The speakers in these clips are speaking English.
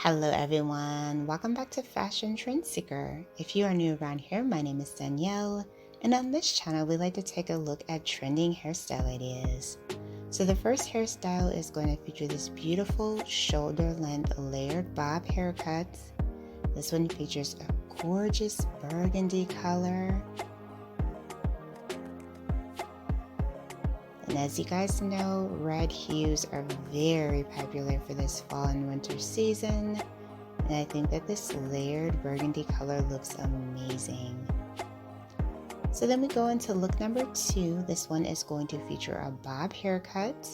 Hello everyone, welcome back to Fashion Trend Seeker. If you are new around here, my name is Danielle, and on this channel we like to take a look at trending hairstyle ideas. So the first hairstyle is going to feature this beautiful shoulder length layered bob haircut. This one features a gorgeous burgundy color. And as you guys know, red hues are very popular for this fall and winter season. And I think that this layered burgundy color looks amazing. So then we go into look number 2. This one is going to feature a bob haircut.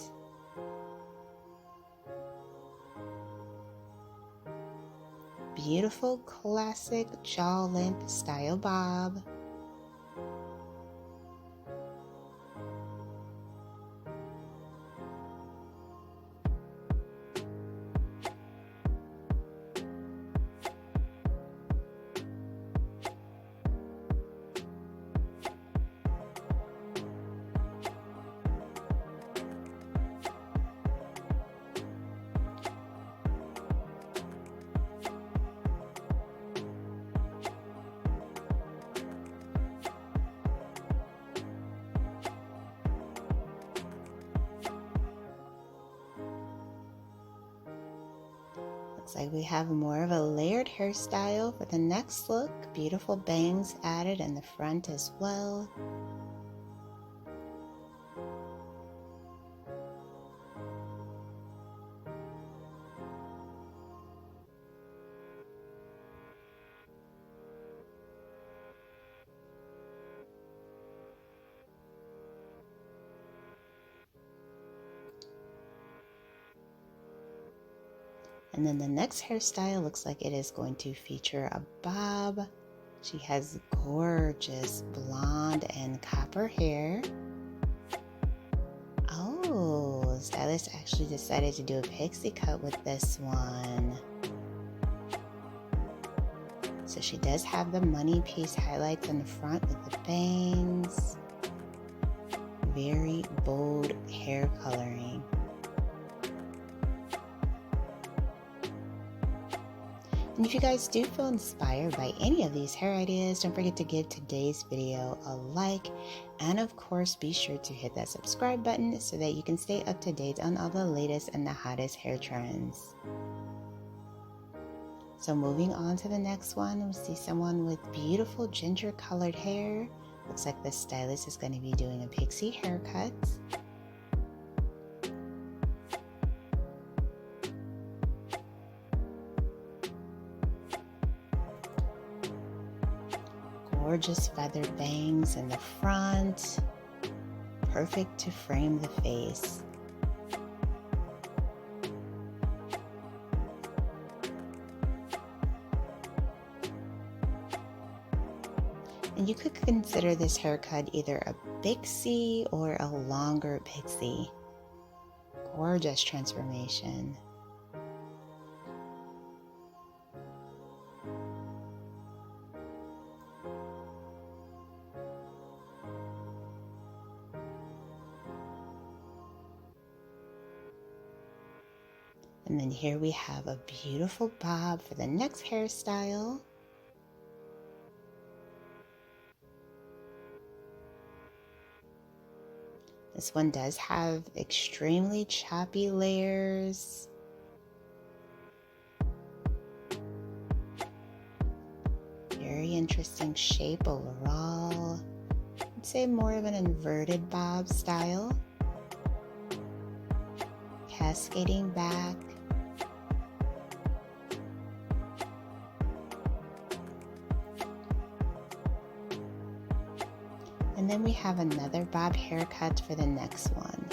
Beautiful classic jaw length style bob. Looks like we have more of a layered hairstyle for the next look. Beautiful bangs added in the front as well. And then the next hairstyle looks like it is going to feature a bob. She has gorgeous blonde and copper hair. Oh, the stylist actually decided to do a pixie cut with this one. So she does have the money piece highlights in the front with the bangs. Very bold hair coloring. And if you guys do feel inspired by any of these hair ideas, don't forget to give today's video a like, and of course be sure to hit that subscribe button so that you can stay up to date on all the latest and the hottest hair trends. So moving on to the next one, we see someone with beautiful ginger colored hair. Looks like the stylist is going to be doing a pixie haircut. Gorgeous feathered bangs in the front, perfect to frame the face. And you could consider this haircut either a Pixie or a longer Pixie. Gorgeous transformation. And then here we have a beautiful bob for the next hairstyle. This one does have extremely choppy layers. Very interesting shape overall. I'd say more of an inverted bob style. Cascading back. And then we have another bob haircut for the next one.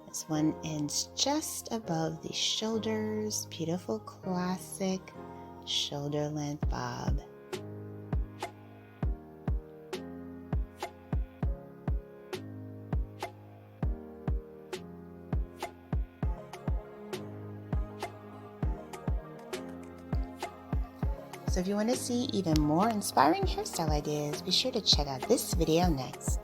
This one ends just above the shoulders. Beautiful classic shoulder length bob. So if you want to see even more inspiring hairstyle ideas, be sure to check out this video next.